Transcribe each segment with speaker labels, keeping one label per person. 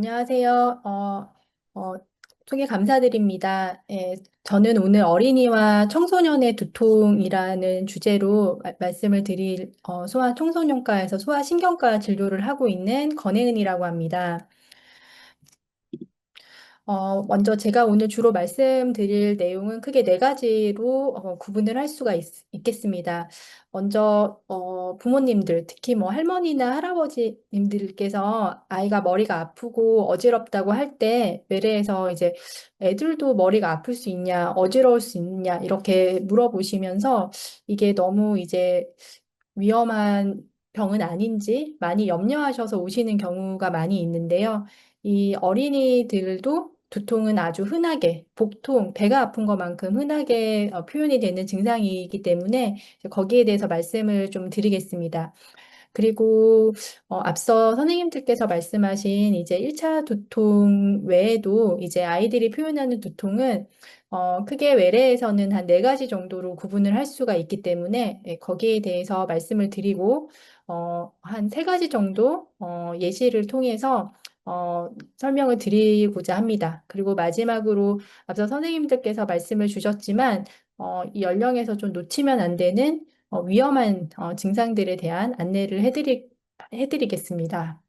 Speaker 1: 안녕하세요. 어, 소개 감사드립니다. 예, 저는 오늘 어린이와 청소년의 두통이라는 주제로 말씀을 드릴 소아청소년과에서 소아신경과 진료를 하고 있는 권혜은이라고 합니다. 먼저 제가 오늘 주로 말씀드릴 내용은 크게 네 가지로 구분을 할 수가 겠습니다. 먼저 부모님들, 특히 뭐 할머니나 할아버지님들께서 아이가 머리가 아프고 어지럽다고 할 때 외래에서 이제 애들도 머리가 아플 수 있냐, 어지러울 수 있냐 이렇게 물어보시면서 이게 너무 이제 위험한 병은 아닌지 많이 염려하셔서 오시는 경우가 많이 있는데요. 이 어린이들도 두통은 아주 흔하게, 복통, 배가 아픈 것만큼 흔하게 표현이 되는 증상이기 때문에 거기에 대해서 말씀을 좀 드리겠습니다. 그리고 앞서 선생님들께서 말씀하신 이제 1차 두통 외에도 이제 아이들이 표현하는 두통은 크게 외래에서는 한 네 가지 정도로 구분을 할 수가 있기 때문에 거기에 대해서 말씀을 드리고 한 세 가지 정도 예시를 통해서 설명을 드리고자 합니다. 그리고 마지막으로 앞서 선생님들께서 말씀을 주셨지만 이 연령에서 좀 놓치면 안 되는 위험한 증상들에 대한 안내를 해드리겠습니다.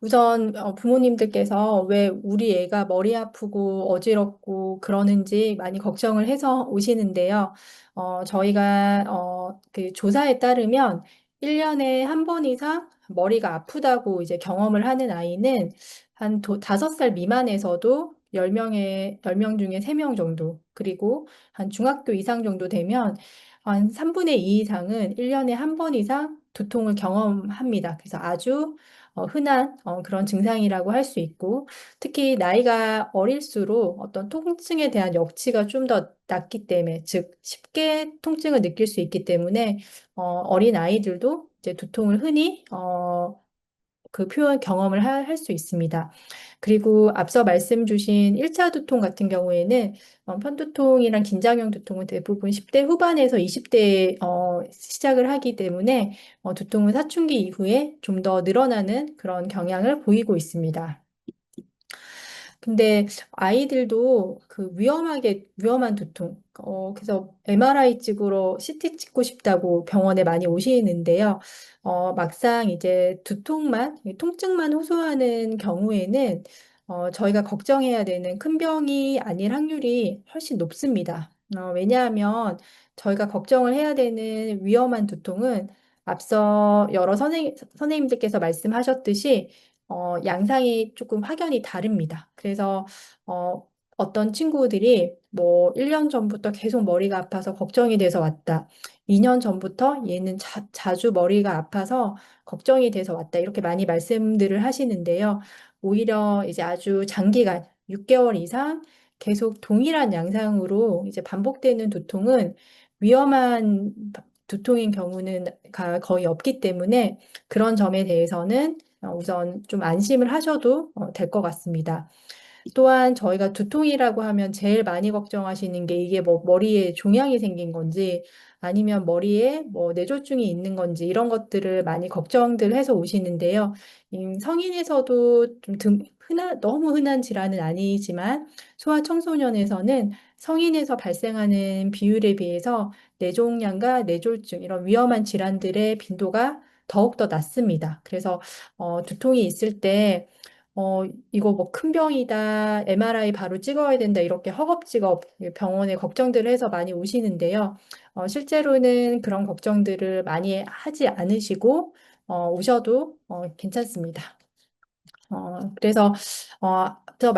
Speaker 1: 우선 부모님들께서 왜 우리 애가 머리 아프고 어지럽고 그러는지 많이 걱정을 해서 오시는데요. 저희가 그 조사에 따르면 1년에 한 번 이상 머리가 아프다고 이제 경험을 하는 아이는 한 5살 미만에서도 10명 중에 3명 정도, 그리고 한 중학교 이상 정도 되면 한 3분의 2 이상은 1년에 한 번 이상 두통을 경험합니다. 그래서 아주 흔한 그런 증상이라고 할 수 있고, 특히 나이가 어릴수록 어떤 통증에 대한 역치가 좀 더 낮기 때문에, 즉 쉽게 통증을 느낄 수 있기 때문에 어린 아이들도 이제 두통을 흔히 그 표현 경험을 할 수 있습니다. 그리고 앞서 말씀 주신 1차 두통 같은 경우에는 편두통이랑 긴장형 두통은 대부분 10대 후반에서 20대에 시작을 하기 때문에 두통은 사춘기 이후에 좀 더 늘어나는 그런 경향을 보이고 있습니다. 근데 아이들도 그 위험한 두통, 그래서 MRI 찍으러 CT 찍고 싶다고 병원에 많이 오시는데요. 막상 이제 통증만 호소하는 경우에는 저희가 걱정해야 되는 큰 병이 아닐 확률이 훨씬 높습니다. 왜냐하면 저희가 걱정을 해야 되는 위험한 두통은 앞서 여러 선생님들께서 말씀하셨듯이 양상이 조금 확연히 다릅니다. 그래서 어, 어떤 친구들이 뭐 1년 전부터 계속 머리가 아파서 걱정이 돼서 왔다. 2년 전부터 얘는 자주 머리가 아파서 걱정이 돼서 왔다. 이렇게 많이 말씀들을 하시는데요. 오히려 이제 아주 장기간 6개월 이상 계속 동일한 양상으로 이제 반복되는 두통은 위험한 두통인 경우는 거의 없기 때문에 그런 점에 대해서는 우선 좀 안심을 하셔도 될 것 같습니다. 또한 저희가 두통이라고 하면 제일 많이 걱정하시는 게 이게 뭐 머리에 종양이 생긴 건지 아니면 머리에 뭐 뇌졸중이 있는 건지 이런 것들을 많이 걱정들 해서 오시는데요. 성인에서도 너무 흔한 질환은 아니지만 소아청소년에서는 성인에서 발생하는 비율에 비해서 뇌종양과 뇌졸중 이런 위험한 질환들의 빈도가 더욱더 낮습니다. 그래서 두통이 있을 때 이거 뭐 큰 병이다, MRI 바로 찍어야 된다, 이렇게 허겁지겁 병원에 걱정들을 해서 많이 오시는데요. 실제로는 그런 걱정들을 많이 하지 않으시고, 오셔도 괜찮습니다. 그래서 앞서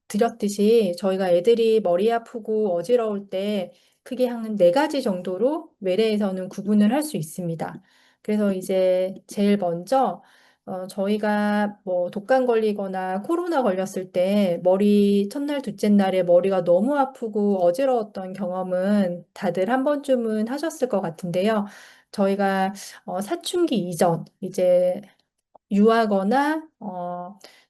Speaker 1: 드렸듯이 저희가 애들이 머리 아프고 어지러울 때 크게 한 네 가지 정도로 외래에서는 구분을 할 수 있습니다. 그래서 이제 제일 먼저 저희가 뭐 독감 걸리거나 코로나 걸렸을 때 머리 첫날, 둘째 날에 머리가 너무 아프고 어지러웠던 경험은 다들 한 번쯤은 하셨을 것 같은데요. 저희가 사춘기 이전, 이제 유아거나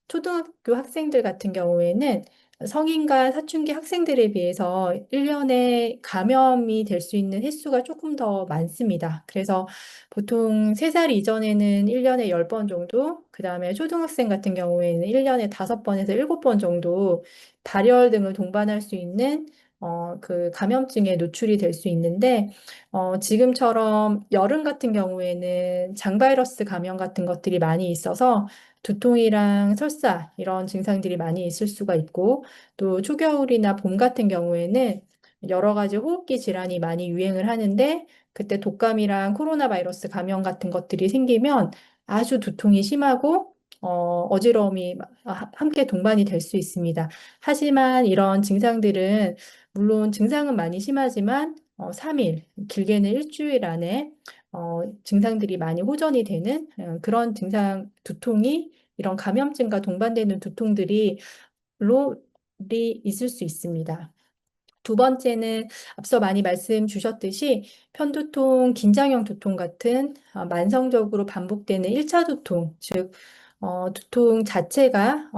Speaker 1: 초등학교 학생들 같은 경우에는 성인과 사춘기 학생들에 비해서 1년에 감염이 될 수 있는 횟수가 조금 더 많습니다. 그래서 보통 3살 이전에는 1년에 10번 정도, 그 다음에 초등학생 같은 경우에는 1년에 5번에서 7번 정도 발열 등을 동반할 수 있는 그 감염증에 노출이 될 수 있는데, 지금처럼 여름 같은 경우에는 장바이러스 감염 같은 것들이 많이 있어서 두통이랑 설사 이런 증상들이 많이 있을 수가 있고, 또 초겨울이나 봄 같은 경우에는 여러 가지 호흡기 질환이 많이 유행을 하는데, 그때 독감이랑 코로나 바이러스 감염 같은 것들이 생기면 아주 두통이 심하고 어지러움이 함께 동반이 될 수 있습니다. 하지만 이런 증상들은 물론 증상은 많이 심하지만 3일, 길게는 일주일 안에 증상들이 많이 호전이 되는 그런 증상, 두통이 이런 감염증과 동반되는 두통들이 있을 수 있습니다. 두 번째는 앞서 많이 말씀 주셨듯이 편두통, 긴장형 두통 같은 만성적으로 반복되는 1차 두통, 즉 두통 자체가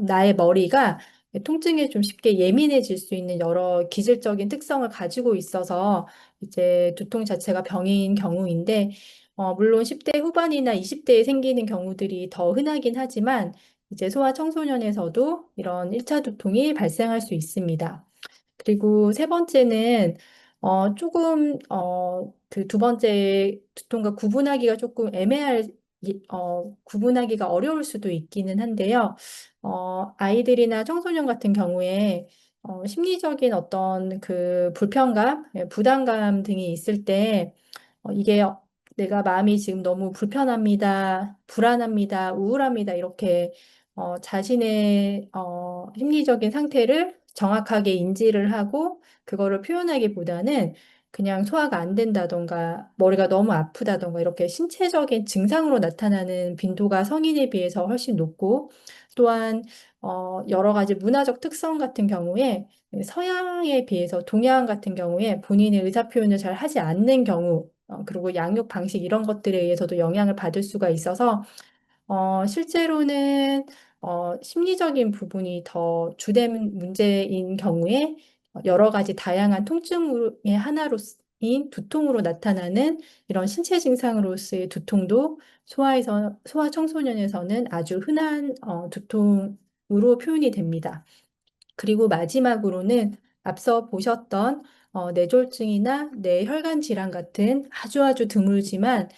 Speaker 1: 나의 머리가 통증에 좀 쉽게 예민해질 수 있는 여러 기질적인 특성을 가지고 있어서 이제 두통 자체가 병인 경우인데, 물론 10대 후반이나 20대에 생기는 경우들이 더 흔하긴 하지만 이제 소아청소년에서도 이런 1차 두통이 발생할 수 있습니다. 그리고 세 번째는 조금 그 두 번째 두통과 구분하기가 조금 구분하기가 어려울 수도 있기는 한데요. 아이들이나 청소년 같은 경우에 심리적인 어떤 그 불편감, 부담감 등이 있을 때 이게 내가 마음이 지금 너무 불편합니다, 불안합니다, 우울합니다, 이렇게 자신의 심리적인 상태를 정확하게 인지를 하고 그거를 표현하기보다는 그냥 소화가 안 된다던가 머리가 너무 아프다던가 이렇게 신체적인 증상으로 나타나는 빈도가 성인에 비해서 훨씬 높고, 또한 여러 가지 문화적 특성 같은 경우에 서양에 비해서 동양 같은 경우에 본인의 의사 표현을 잘 하지 않는 경우, 그리고 양육 방식 이런 것들에 의해서도 영향을 받을 수가 있어서 실제로는 심리적인 부분이 더 주된 문제인 경우에 여러 가지 다양한 통증의 하나로인 두통으로 나타나는 이런 신체 증상으로서의 두통도 소아 청소년에서는 아주 흔한 두통으로 표현이 됩니다. 그리고 마지막으로는 앞서 보셨던 뇌졸중이나 뇌혈관 질환 같은 아주 드물지만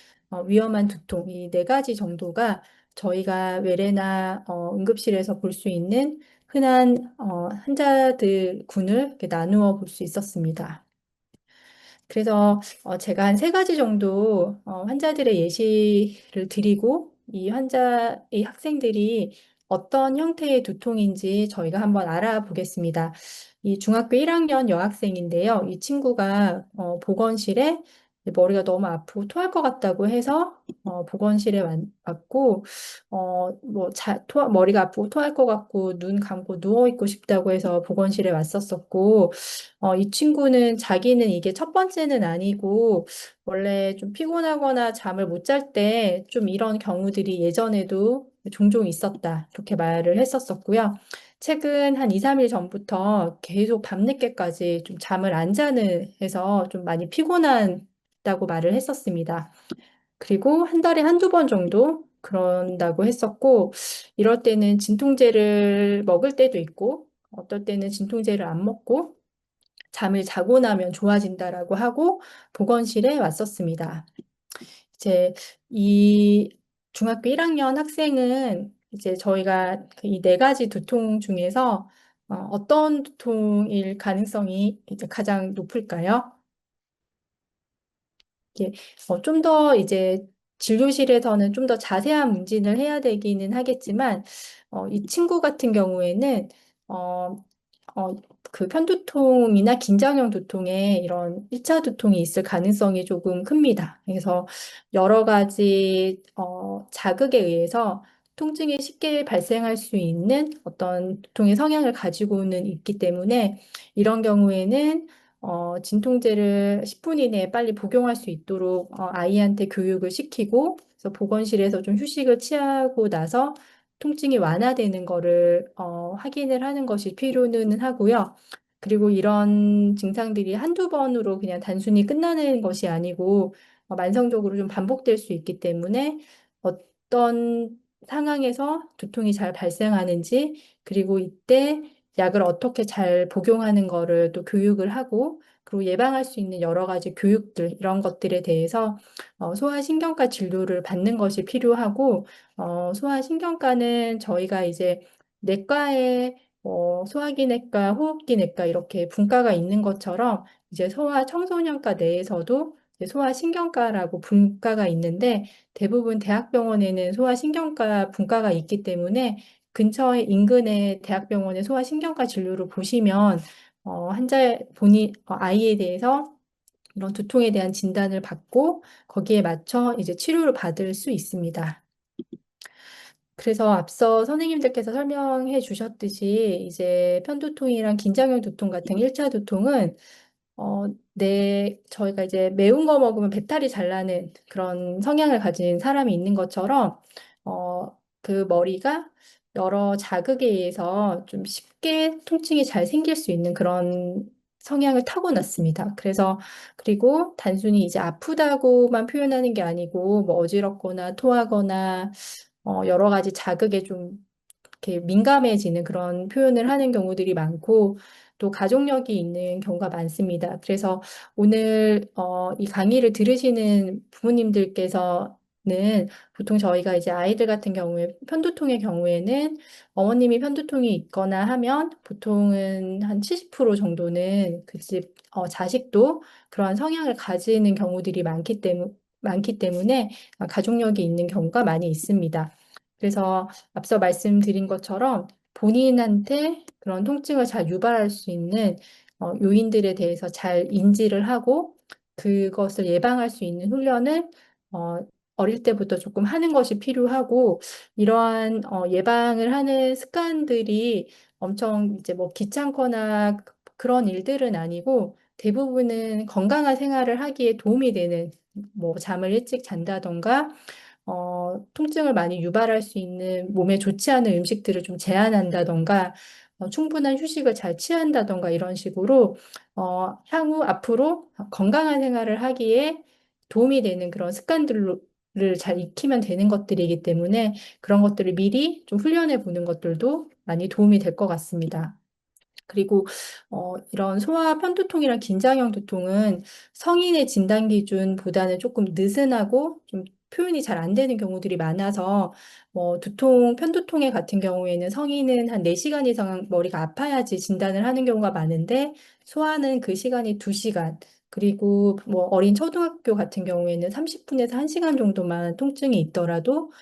Speaker 1: 위험한 두통, 이 네 가지 정도가 저희가 외래나 응급실에서 볼 수 있는 흔한 환자들 군을 이렇게 나누어 볼 수 있었습니다. 그래서 제가 한 3가지 정도 환자들의 예시를 드리고 이 환자의 학생들이 어떤 형태의 두통인지 저희가 한번 알아보겠습니다. 이 중학교 1학년 여학생인데요. 이 친구가 보건실에 머리가 너무 아프고 토할 것 같다고 해서 보건실에 왔고, 머리가 아프고 토할 것 같고 눈 감고 누워 있고 싶다고 해서 보건실에 왔었었고, 이 친구는 자기는 이게 첫 번째는 아니고 원래 좀 피곤하거나 잠을 못 잘 때 좀 이런 경우들이 예전에도 종종 있었다, 이렇게 말을 했었었고요. 최근 한 2, 3일 전부터 계속 밤늦게까지 좀 잠을 안 자는 해서 좀 많이 피곤하다고 말을 했었습니다. 그리고 한 달에 한두 번 정도 그런다고 했었고, 이럴 때는 진통제를 먹을 때도 있고, 어떨 때는 진통제를 안 먹고, 잠을 자고 나면 좋아진다라고 하고 보건실에 왔었습니다. 이제 이 중학교 1학년 학생은 이제 저희가 이 네 가지 두통 중에서 어떤 두통일 가능성이 이제 가장 높을까요? 좀 더 이제 진료실에서는 좀 더 자세한 문진을 해야 되기는 하겠지만, 이 친구 같은 경우에는 어, 어, 그 편두통이나 긴장형 두통에 이런 1차 두통이 있을 가능성이 조금 큽니다. 그래서 여러 가지 자극에 의해서 통증이 쉽게 발생할 수 있는 어떤 두통의 성향을 가지고는 있기 때문에 이런 경우에는 진통제를 10분 이내에 빨리 복용할 수 있도록 아이한테 교육을 시키고, 그래서 보건실에서 좀 휴식을 취하고 나서 통증이 완화되는 거를 확인을 하는 것이 필요는 하고요. 그리고 이런 증상들이 한두 번으로 그냥 단순히 끝나는 것이 아니고 만성적으로 좀 반복될 수 있기 때문에 어떤 상황에서 두통이 잘 발생하는지, 그리고 이때 약을 어떻게 잘 복용하는 거를 또 교육을 하고, 그리고 예방할 수 있는 여러 가지 교육들, 이런 것들에 대해서 소아신경과 진료를 받는 것이 필요하고, 소아신경과는 저희가 이제 내과에 소화기내과, 호흡기내과 이렇게 분과가 있는 것처럼 이제 소아청소년과 내에서도 이제 소아신경과라고 분과가 있는데, 대부분 대학병원에는 소아신경과 분과가 있기 때문에 근처에 인근의 대학병원의 소아신경과 진료를 보시면 본인 아이에 대해서 이런 두통에 대한 진단을 받고 거기에 맞춰 이제 치료를 받을 수 있습니다. 그래서 앞서 선생님들께서 설명해 주셨듯이 이제 편두통이랑 긴장형 두통 같은 1차 두통은 저희가 이제 매운 거 먹으면 배탈이 잘 나는 그런 성향을 가진 사람이 있는 것처럼, 그 머리가 여러 자극에 의해서 좀 쉽게 통증이 잘 생길 수 있는 그런 성향을 타고났습니다. 그리고 단순히 이제 아프다고만 표현하는 게 아니고, 뭐 어지럽거나 토하거나, 여러 가지 자극에 좀 이렇게 민감해지는 그런 표현을 하는 경우들이 많고, 또 가족력이 있는 경우가 많습니다. 그래서 오늘 이 강의를 들으시는 부모님들께서는 보통 저희가 이제 아이들 같은 경우에 편두통의 경우에는 어머님이 편두통이 있거나 하면 보통은 한 70% 정도는 그 집 자식도 그러한 성향을 가지는 경우들이 많기 때문에 가족력이 있는 경우가 많이 있습니다. 그래서 앞서 말씀드린 것처럼 본인한테 그런 통증을 잘 유발할 수 있는 요인들에 대해서 잘 인지를 하고 그것을 예방할 수 있는 훈련을 어, 어릴 때부터 조금 하는 것이 필요하고, 이러한 예방을 하는 습관들이 엄청 이제 뭐 귀찮거나 그런 일들은 아니고 대부분은 건강한 생활을 하기에 도움이 되는, 뭐 잠을 일찍 잔다던가 통증을 많이 유발할 수 있는 몸에 좋지 않은 음식들을 좀 제한한다던가, 충분한 휴식을 잘 취한다던가 이런 식으로 향후 앞으로 건강한 생활을 하기에 도움이 되는 그런 습관들을 잘 익히면 되는 것들이기 때문에 그런 것들을 미리 좀 훈련해 보는 것들도 많이 도움이 될 것 같습니다. 그리고 이런 소아 편두통이랑 긴장형 두통은 성인의 진단 기준보다는 조금 느슨하고 좀 표현이 잘 안 되는 경우들이 많아서, 뭐 편두통에 같은 경우에는 성인은 한 4시간 이상 머리가 아파야지 진단을 하는 경우가 많은데, 소아는 그 시간이 2시간, 그리고 뭐 어린 초등학교 같은 경우에는 30분에서 1시간 정도만 통증이 있더라도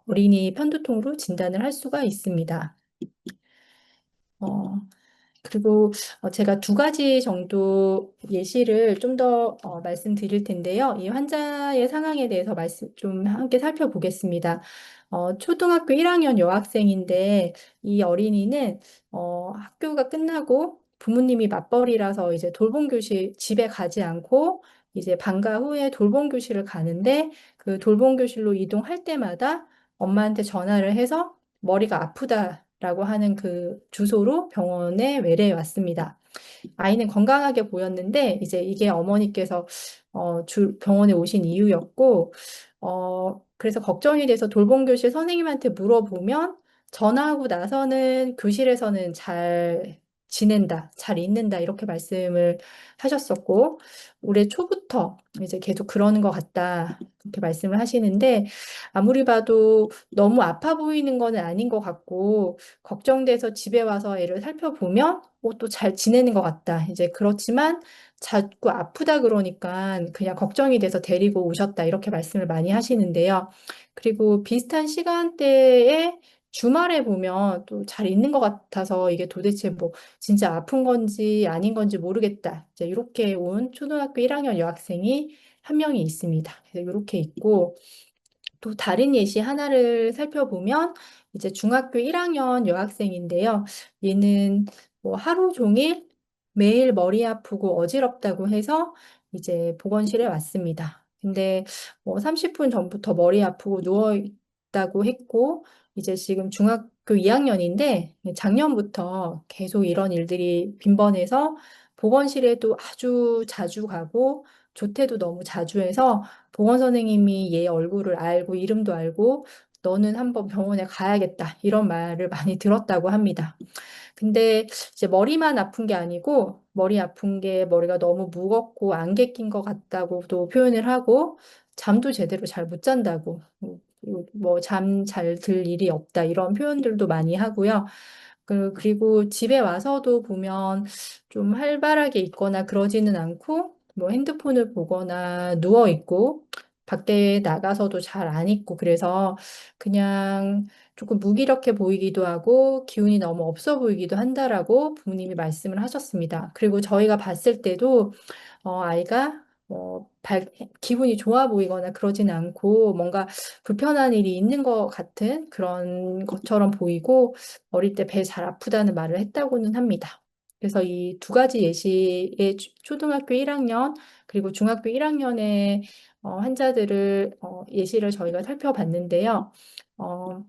Speaker 1: 어린이 편두통으로 진단을 할 수가 있습니다. 어, 그리고 제가 2가지 정도 예시를 좀 더 말씀드릴 텐데요. 이 환자의 상황에 대해서 좀 함께 살펴보겠습니다. 초등학교 1학년 여학생인데, 이 어린이는 학교가 끝나고 부모님이 맞벌이라서 이제 돌봄교실 집에 가지 않고 이제 방과 후에 돌봄교실을 가는데, 그 돌봄교실로 이동할 때마다 엄마한테 전화를 해서 머리가 아프다라고 하는 그 주소로 병원에 외래에 왔습니다. 아이는 건강하게 보였는데 이제 이게 어머니께서 병원에 오신 이유였고, 그래서 걱정이 돼서 돌봄교실 선생님한테 물어보면 전화하고 나서는 교실에서는 잘 지낸다, 잘 있는다, 이렇게 말씀을 하셨었고, 올해 초부터 이제 계속 그러는 것 같다, 이렇게 말씀을 하시는데, 아무리 봐도 너무 아파 보이는 거는 아닌 것 같고, 걱정돼서 집에 와서 애를 살펴보면 또 잘 지내는 것 같다. 이제 그렇지만 자꾸 아프다 그러니까 그냥 걱정이 돼서 데리고 오셨다. 이렇게 말씀을 많이 하시는데요. 그리고 비슷한 시간대에 주말에 보면 또 잘 있는 것 같아서 이게 도대체 뭐 진짜 아픈 건지 아닌 건지 모르겠다. 이제 이렇게 온 초등학교 1학년 여학생이 한 명이 있습니다. 그래서 이렇게 있고, 또 다른 예시 하나를 살펴보면 이제 중학교 1학년 여학생인데요. 얘는 뭐 하루 종일 매일 머리 아프고 어지럽다고 해서 이제 보건실에 왔습니다. 근데 뭐 30분 전부터 머리 아프고 누워 있다고 했고, 이제 지금 중학교 2학년인데 작년부터 계속 이런 일들이 빈번해서 보건실에도 아주 자주 가고 조퇴도 너무 자주 해서 보건 선생님이 얘 얼굴을 알고 이름도 알고 너는 한번 병원에 가야겠다 이런 말을 많이 들었다고 합니다. 근데 이제 머리만 아픈 게 아니고 머리 아픈 게 머리가 너무 무겁고 안개 낀 것 같다고도 표현을 하고 잠도 제대로 잘 못 잔다고 뭐 잠 잘 들 일이 없다 이런 표현들도 많이 하고요. 그리고 집에 와서도 보면 좀 활발하게 있거나 그러지는 않고 뭐 핸드폰을 보거나 누워 있고 밖에 나가서도 잘 안 있고 그래서 그냥 조금 무기력해 보이기도 하고 기운이 너무 없어 보이기도 한다라고 부모님이 말씀을 하셨습니다. 그리고 저희가 봤을 때도 아이가 기분이 좋아 보이거나 그러진 않고 뭔가 불편한 일이 있는 것 같은 그런 것처럼 보이고 어릴 때 배 잘 아프다는 말을 했다고는 합니다. 그래서 이 두 가지 예시의 초등학교 1학년 그리고 중학교 1학년의 환자들을 예시를 저희가 살펴봤는데요. 어,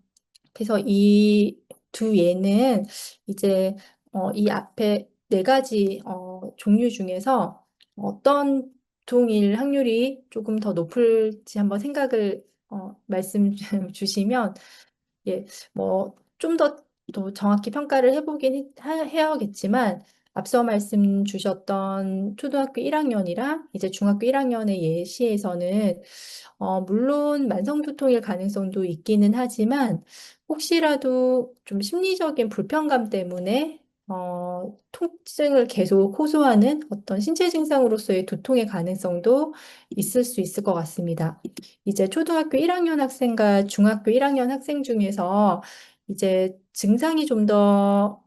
Speaker 1: 그래서 이 두 예는 이제 이 앞에 네 가지 종류 중에서 어떤 동일 확률이 조금 더 높을지 한번 생각을 말씀 주시면 예, 뭐 좀 더 정확히 평가를 해보긴 해야겠지만 앞서 말씀 주셨던 초등학교 1학년이랑 이제 중학교 1학년의 예시에서는 물론 만성두통일 가능성도 있기는 하지만 혹시라도 좀 심리적인 불편감 때문에 통증을 계속 호소하는 어떤 신체 증상으로서의 두통의 가능성도 있을 수 있을 것 같습니다. 이제 초등학교 1학년 학생과 중학교 1학년 학생 중에서 이제 증상이 좀 더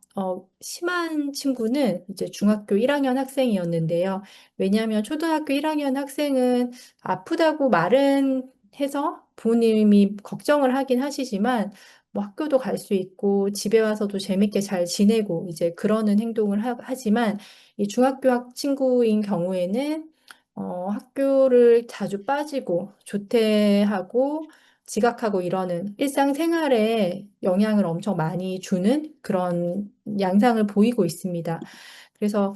Speaker 1: 심한 친구는 이제 중학교 1학년 학생이었는데요. 왜냐하면 초등학교 1학년 학생은 아프다고 말은 해서 부모님이 걱정을 하긴 하시지만 뭐 학교도 갈 수 있고 집에 와서도 재밌게 잘 지내고 이제 그러는 행동을 하지만 이 중학교 친구인 경우에는 학교를 자주 빠지고 조퇴하고 지각하고 이러는 일상생활에 영향을 엄청 많이 주는 그런 양상을 보이고 있습니다. 그래서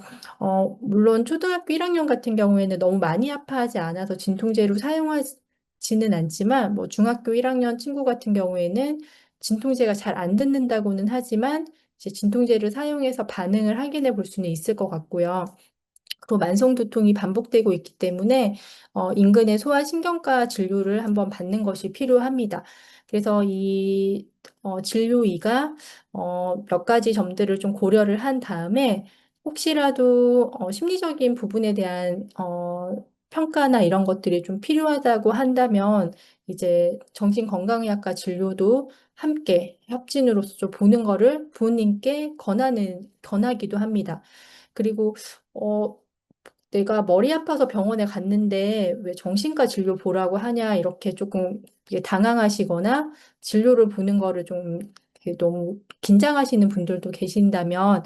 Speaker 1: 물론 초등학교 1학년 같은 경우에는 너무 많이 아파하지 않아서 진통제로 사용하지는 않지만 뭐 중학교 1학년 친구 같은 경우에는 진통제가 잘 안 듣는다고는 하지만 이제 진통제를 사용해서 반응을 확인해 볼 수는 있을 것 같고요. 그리고 만성 두통이 반복되고 있기 때문에 인근의 소아신경과 진료를 한번 받는 것이 필요합니다. 그래서 이 진료의가 몇 가지 점들을 좀 고려를 한 다음에 혹시라도 심리적인 부분에 대한 평가나 이런 것들이 좀 필요하다고 한다면 이제 정신건강의학과 진료도 함께 협진으로서 좀 보는 거를 부모님께 권하기도 합니다. 그리고 어, 내가 머리 아파서 병원에 갔는데 왜 정신과 진료 보라고 하냐 이렇게 조금 이게 당황하시거나 진료를 보는 거를 좀 이렇게 너무 긴장하시는 분들도 계신다면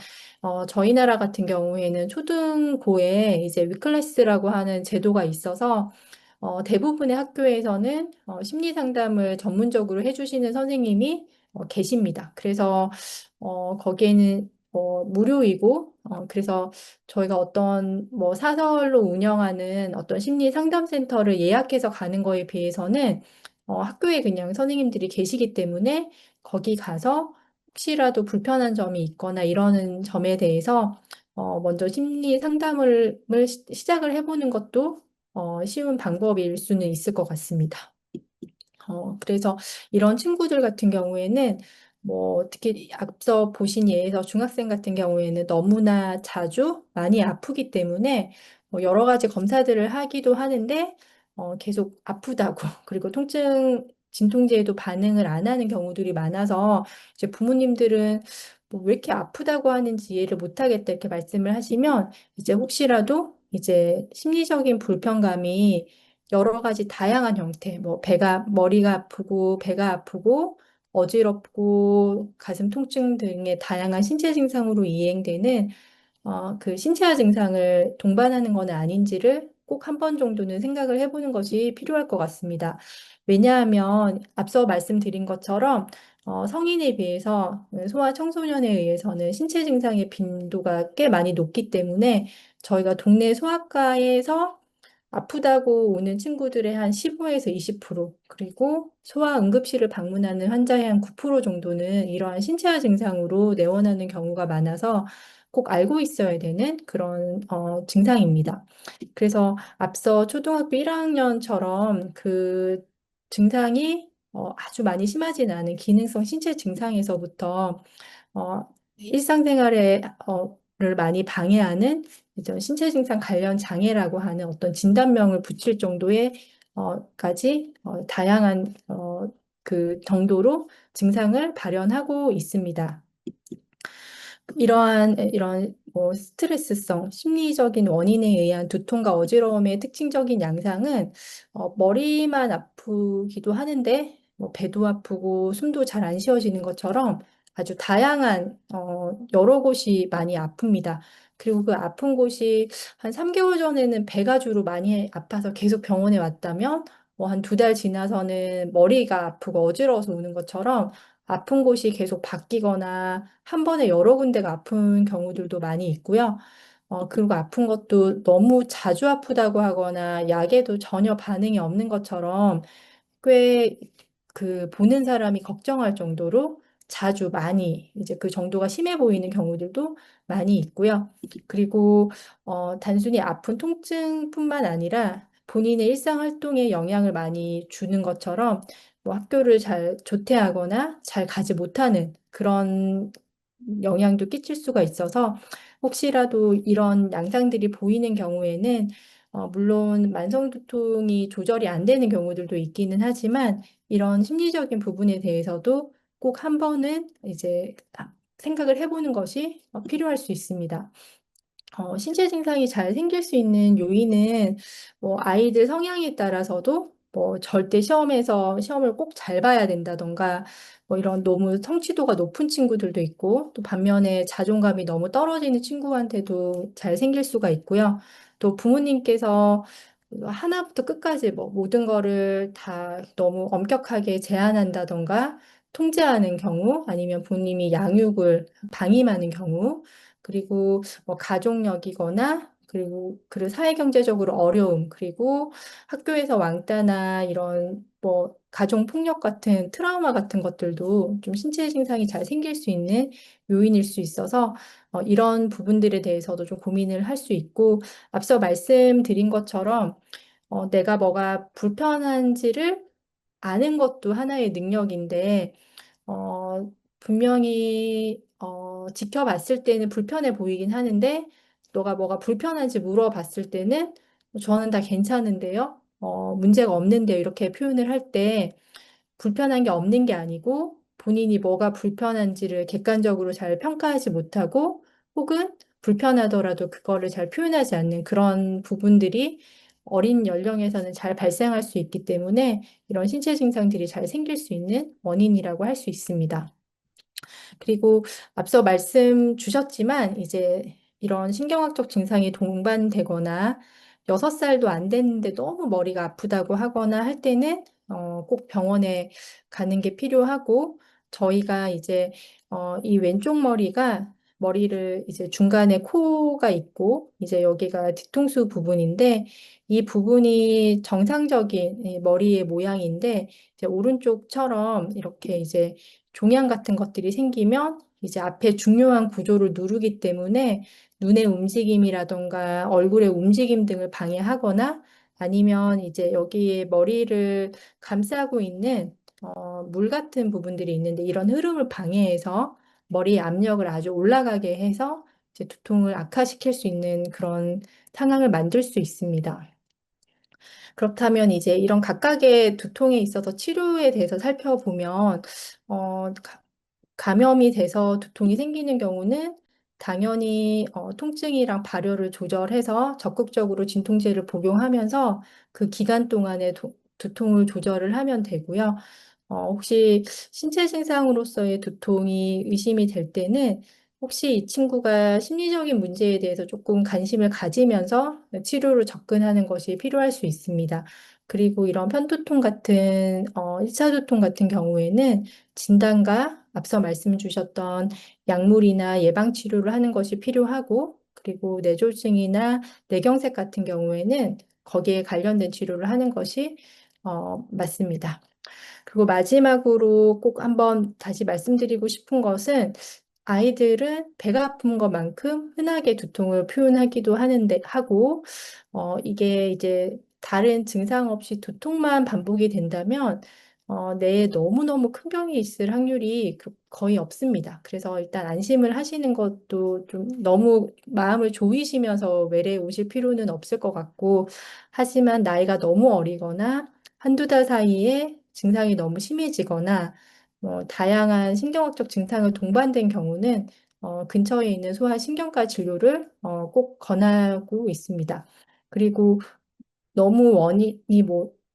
Speaker 1: 저희 나라 같은 경우에는 초등고에 이제 위클래스라고 하는 제도가 있어서 대부분의 학교에서는 심리 상담을 전문적으로 해주시는 선생님이 계십니다. 그래서 거기에는 무료이고 그래서 저희가 어떤 뭐 사설로 운영하는 어떤 심리 상담센터를 예약해서 가는 거에 비해서는 학교에 그냥 선생님들이 계시기 때문에 거기 가서 혹시라도 불편한 점이 있거나 이러는 점에 대해서 먼저 심리 상담을 시작을 해보는 것도 쉬운 방법일 수는 있을 것 같습니다. 그래서 이런 친구들 같은 경우에는 뭐 특히 앞서 보신 예에서 중학생 같은 경우에는 너무나 자주 많이 아프기 때문에 여러 가지 검사들을 하기도 하는데 계속 아프다고 그리고 진통제에도 반응을 안 하는 경우들이 많아서 이제 부모님들은 뭐왜 이렇게 아프다고 하는지 이해를 못 하겠다 이렇게 말씀을 하시면 이제 혹시라도 이제 심리적인 불편감이 여러 가지 다양한 형태, 뭐 머리가 아프고 배가 아프고 어지럽고 가슴 통증 등의 다양한 신체 증상으로 이행되는 그 신체화 증상을 동반하는 건 아닌지를 꼭 한 번 정도는 생각을 해보는 것이 필요할 것 같습니다. 왜냐하면 앞서 말씀드린 것처럼 성인에 비해서 소아 청소년에 의해서는 신체 증상의 빈도가 꽤 많이 높기 때문에 저희가 동네 소아과에서 아프다고 오는 친구들의 한 15에서 20%, 그리고 소아 응급실을 방문하는 환자의 한 9% 정도는 이러한 신체화 증상으로 내원하는 경우가 많아서 꼭 알고 있어야 되는 그런 증상입니다. 그래서 앞서 초등학교 1학년처럼 그 증상이 아주 많이 심하지는 않은 기능성 신체 증상에서부터 일상생활에 를 많이 방해하는 이제 신체 증상 관련 장애라고 하는 어떤 진단명을 붙일 정도의 까지 다양한 그 정도로 증상을 발현하고 있습니다. 이런 뭐 스트레스성 심리적인 원인에 의한 두통과 어지러움의 특징적인 양상은 머리만 아프기도 하는데 뭐 배도 아프고 숨도 잘 안 쉬어지는 것처럼 아주 다양한 여러 곳이 많이 아픕니다. 그리고 그 아픈 곳이 한 3개월 전에는 배가 주로 많이 아파서 계속 병원에 왔다면 뭐 한 2달 지나서는 머리가 아프고 어지러워서 오는 것처럼 아픈 곳이 계속 바뀌거나 한 번에 여러 군데가 아픈 경우들도 많이 있고요. 그리고 아픈 것도 너무 자주 아프다고 하거나 약에도 전혀 반응이 없는 것처럼 꽤 그 보는 사람이 걱정할 정도로 자주 많이 이제 그 정도가 심해 보이는 경우들도 많이 있고요. 그리고 단순히 아픈 통증뿐만 아니라 본인의 일상 활동에 영향을 많이 주는 것처럼 뭐 학교를 잘 조퇴하거나 잘 가지 못하는 그런 영향도 끼칠 수가 있어서 혹시라도 이런 양상들이 보이는 경우에는 물론 만성두통이 조절이 안 되는 경우들도 있기는 하지만 이런 심리적인 부분에 대해서도 꼭 한 번은 이제 생각을 해보는 것이 필요할 수 있습니다. 신체 증상이 잘 생길 수 있는 요인은 뭐 아이들 성향에 따라서도 뭐 절대 시험에서 시험을 꼭 잘 봐야 된다던가 뭐 이런 너무 성취도가 높은 친구들도 있고 또 반면에 자존감이 너무 떨어지는 친구한테도 잘 생길 수가 있고요. 또 부모님께서 하나부터 끝까지 뭐 모든 거를 다 너무 엄격하게 제한한다던가 통제하는 경우 아니면 부모님이 양육을 방임하는 경우 그리고 뭐 가족력이거나 그리고 사회경제적으로 어려움 그리고 학교에서 왕따나 이런 뭐 가정 폭력 같은 트라우마 같은 것들도 좀 신체 증상이 잘 생길 수 있는 요인일 수 있어서 이런 부분들에 대해서도 좀 고민을 할 수 있고 앞서 말씀드린 것처럼 내가 뭐가 불편한지를 아는 것도 하나의 능력인데 분명히 지켜봤을 때는 불편해 보이긴 하는데 너가 뭐가 불편한지 물어봤을 때는 저는 다 괜찮은데요. 문제가 없는데요. 이렇게 표현을 할 때 불편한 게 없는 게 아니고 본인이 뭐가 불편한지를 객관적으로 잘 평가하지 못하고 혹은 불편하더라도 그거를 잘 표현하지 않는 그런 부분들이 어린 연령에서는 잘 발생할 수 있기 때문에 이런 신체 증상들이 잘 생길 수 있는 원인이라고 할 수 있습니다. 그리고 앞서 말씀 주셨지만 이제 이런 신경학적 증상이 동반되거나 6살도 안 됐는데 너무 머리가 아프다고 하거나 할 때는 꼭 병원에 가는 게 필요하고 저희가 이제 이 왼쪽 머리를 이제 중간에 코가 있고 이제 여기가 뒤통수 부분인데 이 부분이 정상적인 이 머리의 모양인데 이제 오른쪽처럼 이렇게 이제 종양 같은 것들이 생기면 이제 앞에 중요한 구조를 누르기 때문에 눈의 움직임이라던가 얼굴의 움직임 등을 방해하거나 아니면 이제 여기에 머리를 감싸고 있는 물 같은 부분들이 있는데 이런 흐름을 방해해서 머리의 압력을 아주 올라가게 해서 이제 두통을 악화시킬 수 있는 그런 상황을 만들 수 있습니다. 그렇다면 이제 이런 각각의 두통에 있어서 치료에 대해서 살펴보면 감염이 돼서 두통이 생기는 경우는 당연히 통증이랑 발열을 조절해서 적극적으로 진통제를 복용하면서 그 기간 동안에 두통을 조절을 하면 되고요. 혹시 신체 증상으로서의 두통이 의심이 될 때는 혹시 이 친구가 심리적인 문제에 대해서 조금 관심을 가지면서 치료를 접근하는 것이 필요할 수 있습니다. 그리고 이런 편두통 같은 1차 두통 같은 경우에는 진단과 앞서 말씀 주셨던 약물이나 예방 치료를 하는 것이 필요하고, 그리고 뇌졸중이나 뇌경색 같은 경우에는 거기에 관련된 치료를 하는 것이 맞습니다. 그리고 마지막으로 꼭 한번 다시 말씀드리고 싶은 것은, 아이들은 배가 아픈 것만큼 흔하게 두통을 표현하기도 하는데 하고, 이게 이제 다른 증상 없이 두통만 반복이 된다면 뇌에 너무너무 큰 병이 있을 확률이 거의 없습니다. 그래서 일단 안심을 하시는 것도, 좀 너무 마음을 조이시면서 외래에 오실 필요는 없을 것 같고, 하지만 나이가 너무 어리거나 한두 달 사이에 증상이 너무 심해지거나 다양한 신경학적 증상을 동반된 경우는 근처에 있는 소아신경과 진료를 꼭 권하고 있습니다. 그리고 너무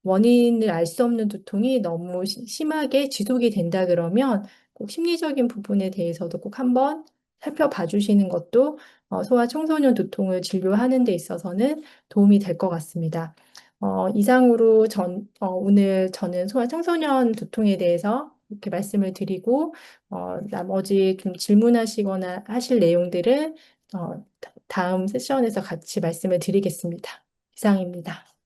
Speaker 1: 원인을 알 수 없는 두통이 너무 심하게 지속이 된다 그러면 꼭 심리적인 부분에 대해서도 꼭 한번 살펴봐 주시는 것도 소아청소년 두통을 진료하는 데 있어서는 도움이 될 것 같습니다. 이상으로 오늘 저는 소아청소년 두통에 대해서 이렇게 말씀을 드리고, 나머지 좀 질문하시거나 하실 내용들은 다음 세션에서 같이 말씀을 드리겠습니다. 이상입니다.